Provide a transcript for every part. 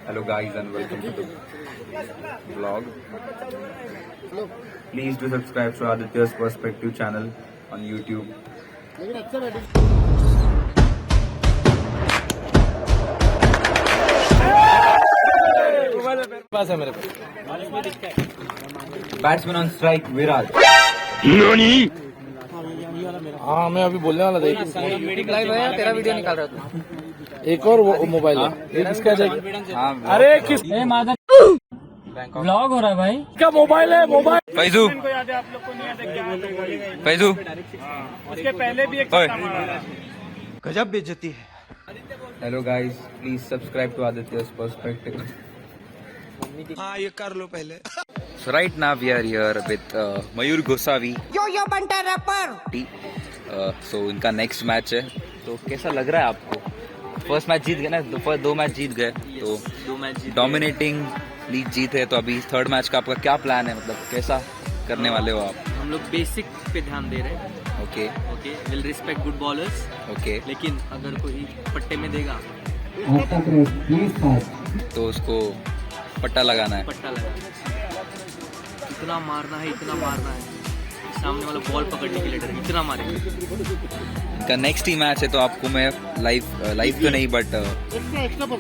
Hello guys and welcome to the vlog. Please do subscribe to Aditya's Perspective channel on YouTube. Batsman on strike, Viraj. NANI? हाँ मैं अभी बोलने वाला था live है, तेरा वीडियो निकाल रहा था। एक और मोबाइल है ये किसका है? हाँ, अरे किस व्लॉग हो रहा है भाई। का मोबाइल है? मोबाइल फैजू फैजू उसके पहले भी एक गजब बेइज्जती है। Hello guys, please subscribe to Aditya's Perspective. हाँ ये कर लो पहले। So right now we are here with Mayur Gosavi. Yo Banta rapper. So इनका नेक्स्ट मैच है, तो कैसा लग रहा है आपको? फर्स्ट मैच जीत गए ना, दो मैच जीत गए, तो डोमिनेटिंग लीग जीत है, तो अभी थर्ड मैच का आपका क्या प्लान है? मतलब कैसा करने वाले हो आप? हम लोग बेसिक पे ध्यान दे रहे हैं। Okay okay, will respect good bowlers. Okay, लेकिन अगर कोई पट्टे में देगा तो उसको पट्टा लगाना है। पट्टा लगा, इतना मारना है, इतना मारना है, सामने वाला बॉल पकड़ने के लिए डर, इतना मारेंगे। इनका नेक्स्ट ही मैच है, तो आपको मैं लाइव तो नहीं बट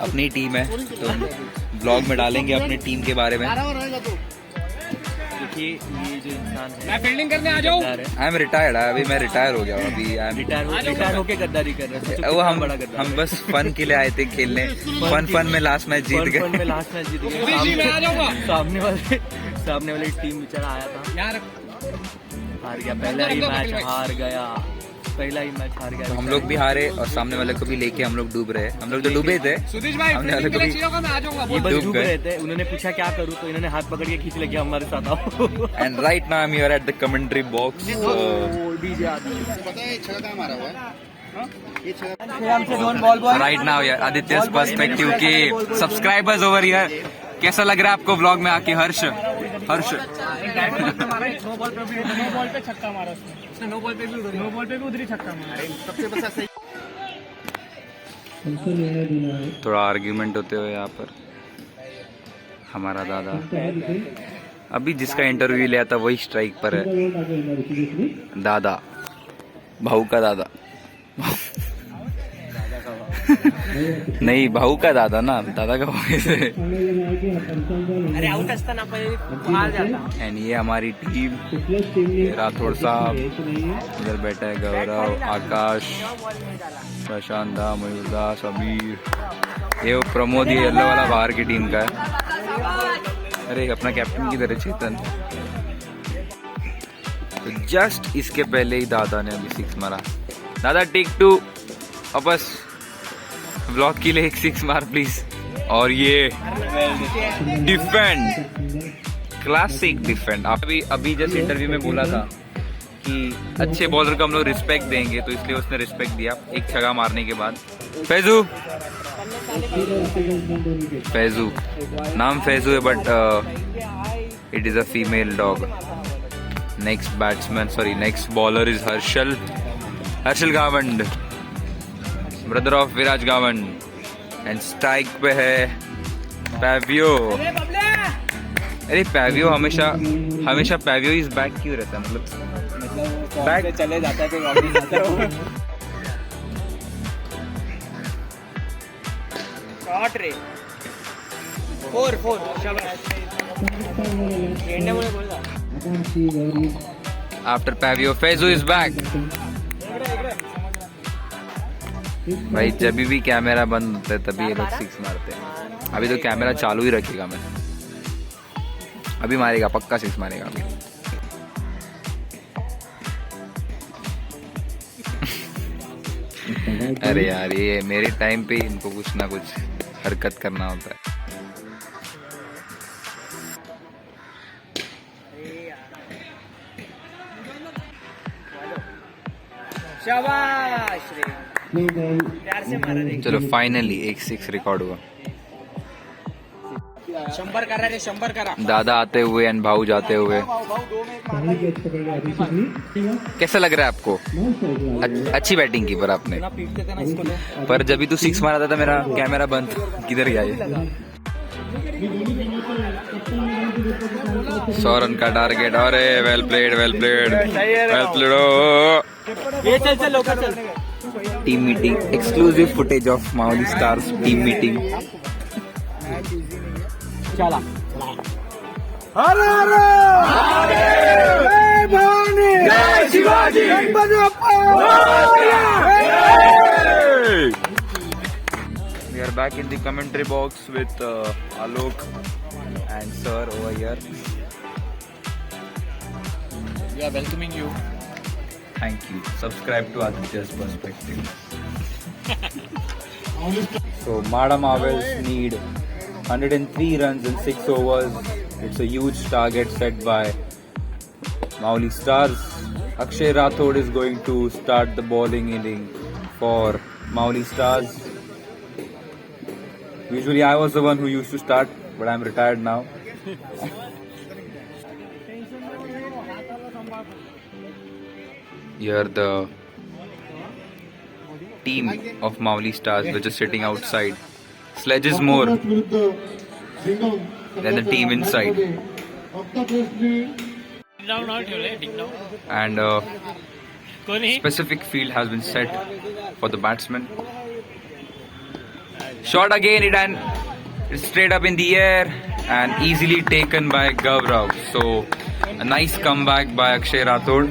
अपनी टीम है तो ब्लॉग में डालेंगे अपनी टीम के बारे में। देखिए ये जो इंसान है, मैं फील्डिंग करने आ जाऊँ। आई एम रिटायर्ड, अभी मैं रिटायर हो गया हूँ, अभी आई एम रिटायर होके गद्दारी कर रहे हैं। वो हम बस फन के लिए आए थे खेलने। फन में लास्ट मैच जीत गए। में लास्ट मैच जीत गए। सामने वाली टीम बेचारा आया था, हार गया। पहला ही मैच हार गया। तो हम लोग भी हारे और सामने वाले को भी लेके हम लोग डूब रहे। हम लोग तो डूबे थे, सामने वाले को भी ये बस डूब रहे थे। उन्होंने पूछा क्या करूं, तो इन्होंने हाथ पकड़ के खींच ले गया हमारे साथ। आओ। And right now I am here at the commentary box. Right now यार आदित्य's पर्सपेक्टिव के सब्सक्राइबर्स ओवर हियर। कैसा लग रहा है आपको व्लॉग में आके? हर्ष नो बॉल पे छक्का मारा उसने, नो बॉल पे भी उधर ही छक्का मारा। थोड़ा आर्ग्यूमेंट होते हुए यहाँ पर हमारा दादा अभी जिसका इंटरव्यू लिया था वही स्ट्राइक पर है। दादा, भाऊ का दादा। नहीं, भाऊ का दादा ना, दादा का भाऊ कैसे? अरे आउट असता ना हार जाता। एंड ये हमारी टीम, राठौड़ साहब, इधर बैठा है गौरव, आकाश, प्रशांत दा, मयूर दा, समीर, ये वो प्रमोद, ये येलो वाला बाहर की टीम का है। अरे अपना कैप्टन किधर है? चेतन। तो जस्ट इसके पहले ही दादा ने अभी 6 मारा। दादा टेक 2 वापस ब्लॉक के लिए 1 6 मार प्लीज। और ये डिफेंड, क्लासिक डिफेंड। अभी जस्ट इंटरव्यू में बोला था कि अच्छे बॉलर को हम लोग रिस्पेक्ट देंगे, तो इसलिए उसने रिस्पेक्ट दिया एक छक्का मारने के बाद। फैजू नाम फैजू है but it is a female dog. Next bowler is Harshal Gawand, brother of Viraj Gawand. And strike पे है पैवियो। अरे पैवियो हमेशा पैवियो इज बैक क्यों रहता है? मतलब बैक चले जाता है तो वापस आता है। शॉट रे 4 शाबाश। एंड में बोल रहा आफ्टर पैवियो फैजू इज बैक। भाई जब भी कैमरा बंद होता है तभी ये लोग 6 मारते हैं। अभी तो कैमरा चालू ही रखेगा मैं, अभी मारेगा, पक्का 6 मारेगा अभी। अरे यार ये मेरे टाइम पे इनको कुछ ना कुछ हरकत करना होता है। शाबाश रे, प्यार से मारा रे। चलो फाइनली 1 6 रिकॉर्ड हुआ। दादा आते हुए एंड भाऊ जाते हुए। कैसा लग रहा है आपको? अच्छी बैटिंग की पर आपने, पर जब भी तू 6 मारा था मेरा कैमरा बंद, किधर गया ये? 100 रन का टारगेट। अरे well played, well played, well played. ये चल लोकल चल। Team meeting, exclusive footage of Mauli stars team meeting. चला। We are back in the commentary box with Alok and Sir over here. We are welcoming you. Thank you. Subscribe to Aditya's Perspective. So Mada Marvels need 103 runs in 6 overs. It's a huge target set by Mauli Stars. Akshay Rathod is going to start the bowling inning for Mauli Stars. Usually I was the one who used to start, but I'm retired now. Here the team of Mauli Stars, they're just sitting outside. Sledge is more than the team inside. And specific field has been set for the batsman. Shot again, it's straight up in the air and easily taken by Gaurav. So a nice comeback by Akshay Rathod.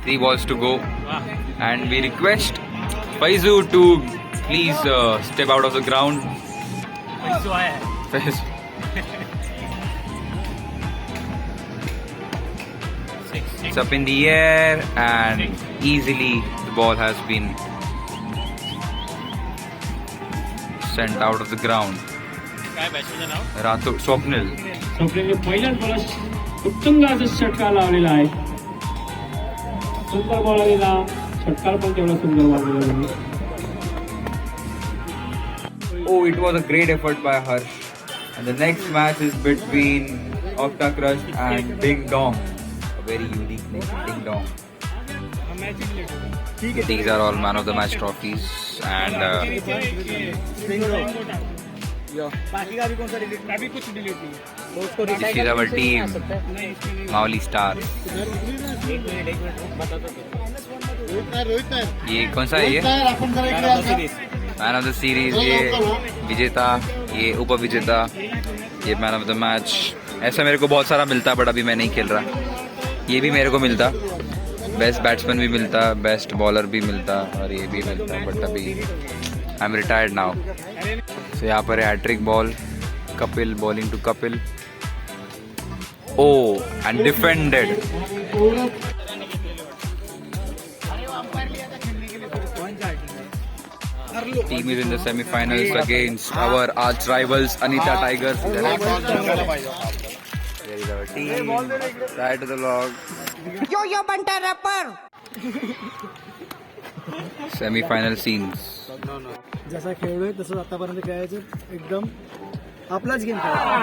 3 balls to go, and we request Faizu to please step out of the ground. Faizu. It's up in the air and easily the ball has been sent out of the ground. Rathod, Swapnil. स्वप्नीलने पहिल्याच बॉलला उत्तुंग असा षटकार लावलेला आहे. सुंदर ball आलेला, षटकार पण तेवढा सुंदर मारलेला आहे. Oh, it was a great effort by Harsh. And the next match is between Octa Crush and Ding Dong. A very unique name, Ding Dong. These are all man of the match trophies, and this is our team, Mauli Stars. ये कौन सा है ये? Man of the series, ये विजेता, ये उप विजेता, ये मैन ऑफ द मैच। ऐसा मेरे को बहुत सारा मिलता, बट अभी मैं नहीं खेल रहा। ये भी मेरे को मिलता, बेस्ट बैट्समैन भी मिलता, बेस्ट बॉलर भी मिलता, और ये भी मिलता, बट अभी I am retired now. So यहाँ पर है hattrick ball, Kapil bowling to Kapil. Oh and defended. Team is in the semi-finals against our arch rivals Anita Tigers. There is our team. Right to the log. Yo banta rapper. Semi-final scenes. जसा खेळलोय तसं आतापर्यंत खेळायचं, एकदम आपलाच game खेळायचा.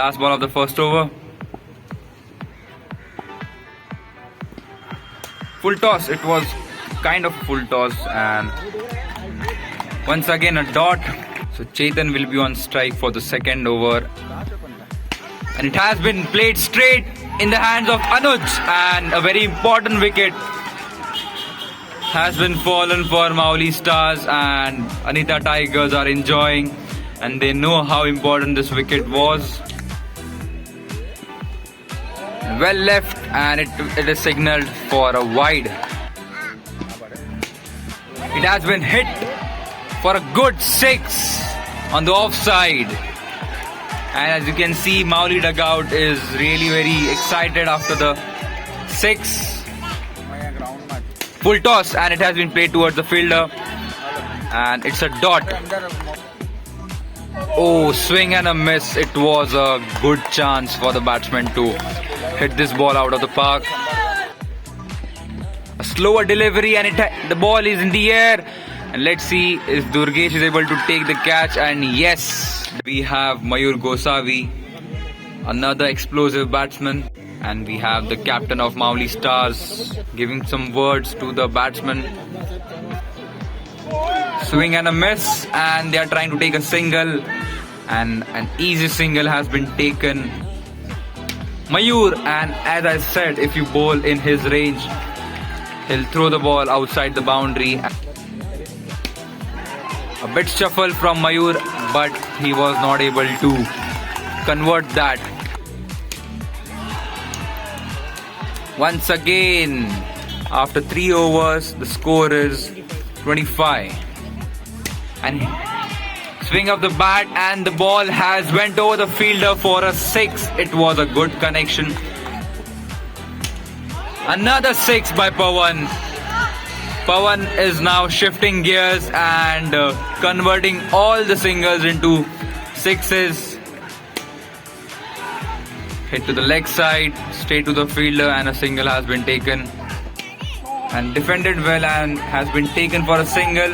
Last ball of the first over. Full toss. It was kind of full toss, and once again a dot. So Chetan will be on strike for the second over, and it has been played straight in the hands of Anuj, and a very important wicket has been fallen for Mauli Stars, and Anita Tigers are enjoying, and they know how important this wicket was. Well left, and it is signalled for a wide. It has been hit for a good 6 on the offside, and as you can see, Mauli dugout is really very excited after the 6. Full toss, and it has been played towards the fielder, and it's a dot. Oh, swing and a miss. It was a good chance for the batsman to hit this ball out of the park. A slower delivery, and the ball is in the air, And let's see if Durgesh is able to take the catch. And yes, we have Mayur Gosavi, another explosive batsman. And we have the captain of Mauli Stars giving some words to the batsman. Swing and a miss, and they are trying to take a single. And an easy single has been taken. Mayur, and as I said, if you bowl in his range, he'll throw the ball outside the boundary. A bit shuffle from Mayur, but he was not able to convert that. Once again, after 3 overs, the score is 25. And swing of the bat, and the ball has went over the fielder for a 6. It was a good connection. Another 6 by Pawan. Pawan is now shifting gears and converting all the singles into 6s. Hit to the leg side, straight to the fielder, and a single has been taken. And defended well and has been taken for a single.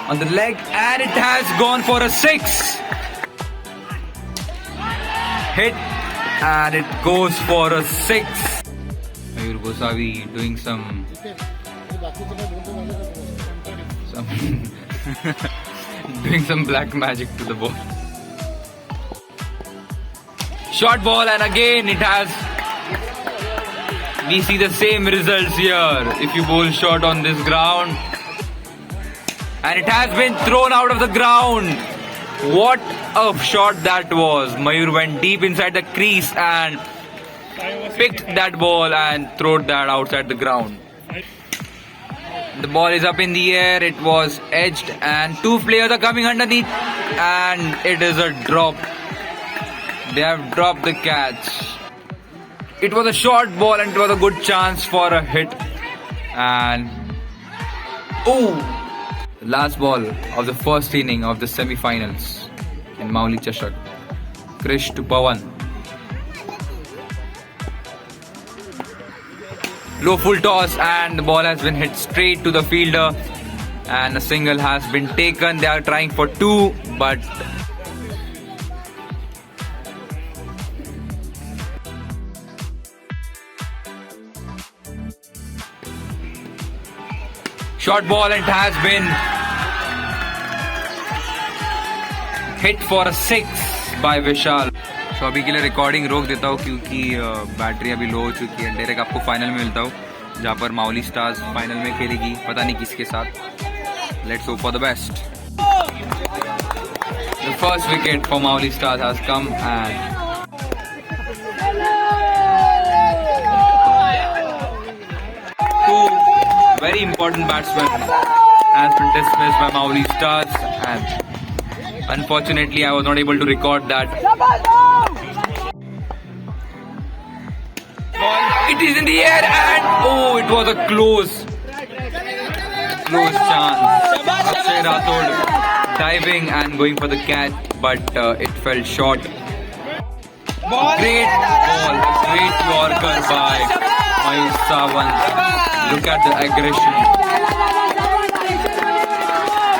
On the leg, and it has gone for a 6. Hit, and it goes for a 6. Mayur Gosavi doing some doing some black magic to the ball. Short ball, and again it has. We see the same results here. If you bowl short on this ground, and it has been thrown out of the ground. What a shot that was. Mayur went deep inside the crease and picked that ball and threw that outside the ground. The ball is up in the air. It was edged, and 2 players are coming underneath, and it is a drop. They have dropped the catch. It was a short ball, and it was a good chance for a hit. And the last ball of the first inning of the semi-finals in Mauli Chashak. Krish to Pawan. Low full toss, and the ball has been hit straight to the fielder, and a single has been taken. They are trying for 2, but short ball, and it has been hit for a 6 by Vishal. तो अभी के लिए recording रोक देता हूँ क्योंकि battery अभी लो हो चुकी है. डायरेक्ट आपको फाइनल में मिलता हूँ जहाँ पर माउली स्टार्स फाइनल में खेलेगी, पता नहीं किसके साथ. Let's hope for the best. The first wicket for Mauli stars has come and very important batsman has been dismissed by Mauli Stars, and unfortunately I was not able to record that. It is in the air, and it was a close chance. Akshay Rathod diving and going for the catch, but it fell short. Great ball, a great Yorker by Mayur Sawant. Look at the aggression,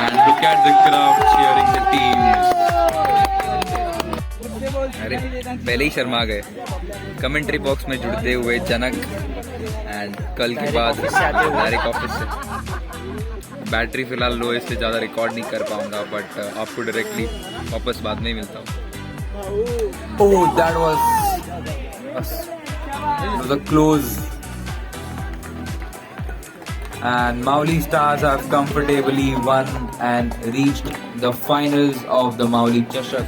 and look at the crowd cheering the teams. अरे पहले ही शर्मा गए. Commentary box में जुड़ते हुए जनक, and कल के बाद direct office से. बैटरी फिलहाल लो, इससे ज़्यादा रिकॉर्ड नहीं कर पाऊंगा, बट आपको डायरेक्टली वापस बाद में ही मिलता हूँ. That was a close. And Mauli Stars have comfortably won and reached the finals of the Mauli Chashak.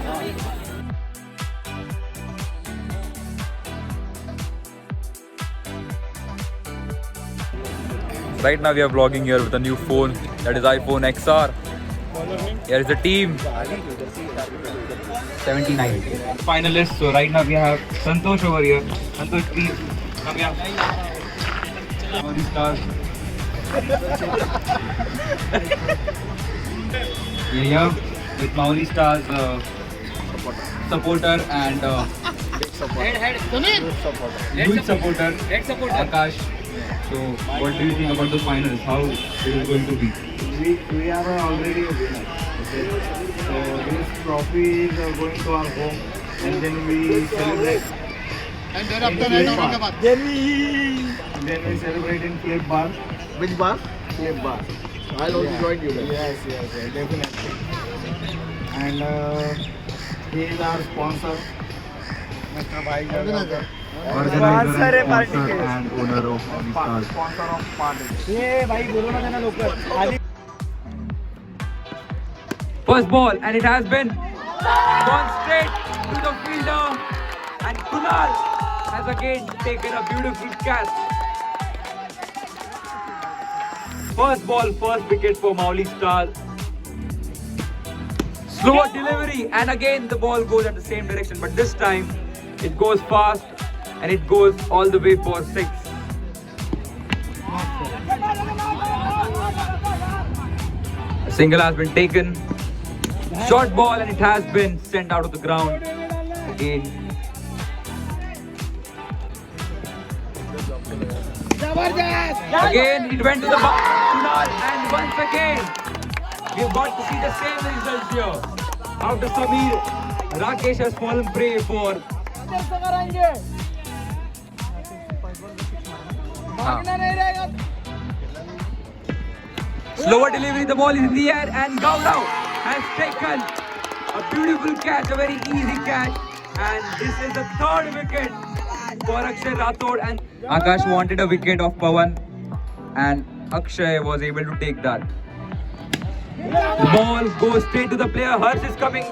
Right now we are vlogging here with a new phone, that is iPhone XR. Here is the team. 79 finalists. So right now we have Santosh over here. Santosh, please come here. Mauli Stars. Yeah, with Mauli Stars supporter and Huge supporter. Akash. So, what do you think about the finals? How it is going to be? We are already a winner. Okay. So this trophy is going to our home, and then we celebrate. And then we celebrate in Clip Bar. Which bar? Clip Bar. I'll also join you then. Yes, definitely. And he is our sponsor, Mr. Bhai Jagadhar. Sponsor है party के. And owner of Stars. Sponsor of party. ये भाई बोलो ना देना लोकर. आदि First ball, and it has been gone straight to the fielder, and Kunal has again taken a beautiful catch. First ball, first wicket for Mauli Stars. Slower delivery, and again the ball goes at the same direction, but this time it goes fast and it goes all the way for 6. A single has been taken. Short ball, and it has been sent out of the ground again. Again, it went to the Kunal, and once again, we've got to see the same results here. After Samir, Rakesh has fallen prey for. Slower delivery, the ball is in the air, and Gaurav has taken a beautiful catch, a very easy catch, and this is the third wicket for Akshay Rathod. And Akash wanted a wicket of Pawan, and Akshay was able to take that. The ball goes straight to the player. Harsh is coming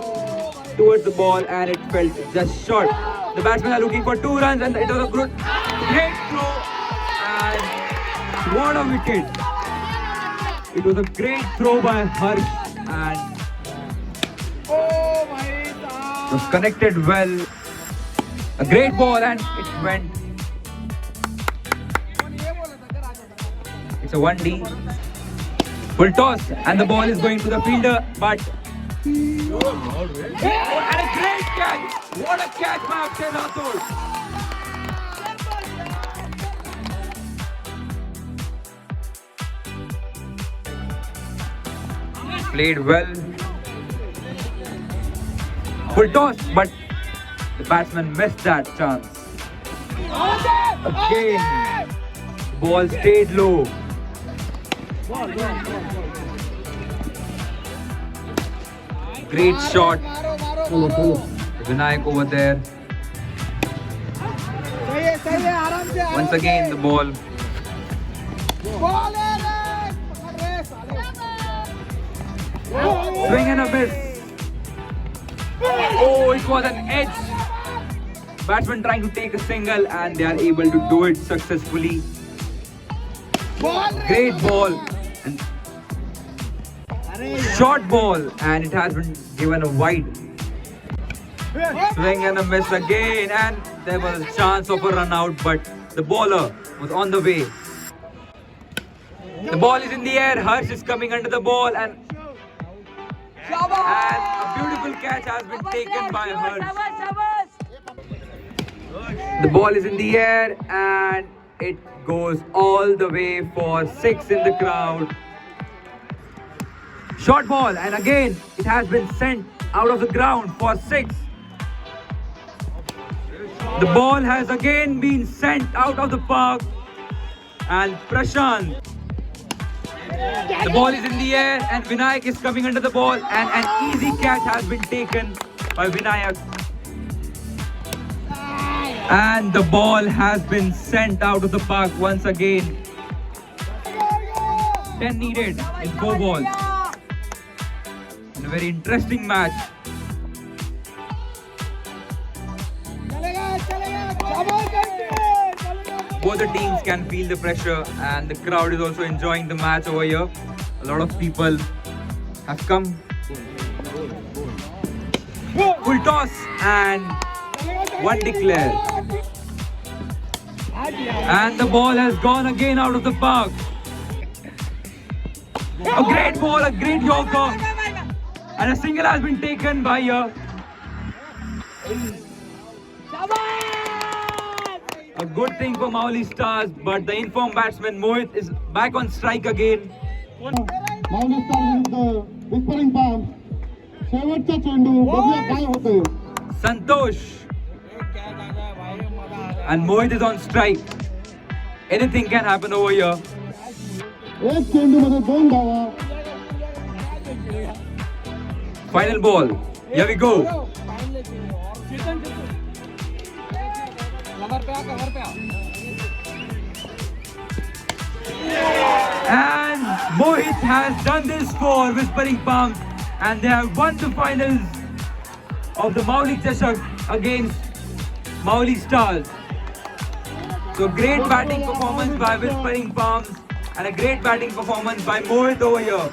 towards the ball, and it felt just short. The batsmen are looking for 2 runs, and it was a great throw, and what a wicket! It was a great throw by Harsh, and it was connected well. A great ball, and it went. It's a 1D. Full toss, and the ball is going to the fielder, but and a great catch! What a catch by Akshay Rathod! Played well. Full toss, but the batsman missed that chance. Again, ball stayed low. Great shot. Vinayak over there. Once again, the ball. Swing and a miss. Oh, it was an edge. Batsman trying to take a single, and they are able to do it successfully. Great ball. And short ball, and it has been given a wide. Swing and a miss again, and there was a chance of a run out, but the bowler was on the way. The ball is in the air. Harsh is coming under the ball, and a beautiful catch has been taken by Harsh. The ball is in the air, and it goes all the way for 6 in the crowd. Short ball, and again it has been sent out of the ground for 6. The ball has again been sent out of the park, and Prashant. The ball is in the air, and Vinayak is coming under the ball, and an easy catch has been taken by Vinayak. And the ball has been sent out of the park once again. 10 needed in 4 balls. In a very interesting match. Both the teams can feel the pressure, and the crowd is also enjoying the match over here. A lot of people have come. Full toss, and 1 declared. And the ball has gone again out of the park. A great ball, a great yorker, and a single has been taken by A good thing for Mauli Stars, but the informed batsman Mohit is back on strike again. Mauli star विरुद्ध whispering palm शेवटचा चेंडू बघूया काय होतंय Santosh and Mohit is on strike. Anything can happen over here. एक चेंडू मध्ये 2 धावा Final ball. Here we go. And Mohit has done this for Whispering Palms, and they have won the finals of the Mauli Chashak against Mauli Stars. So great batting performance by Whispering Palms and a great batting performance by Mohit over here.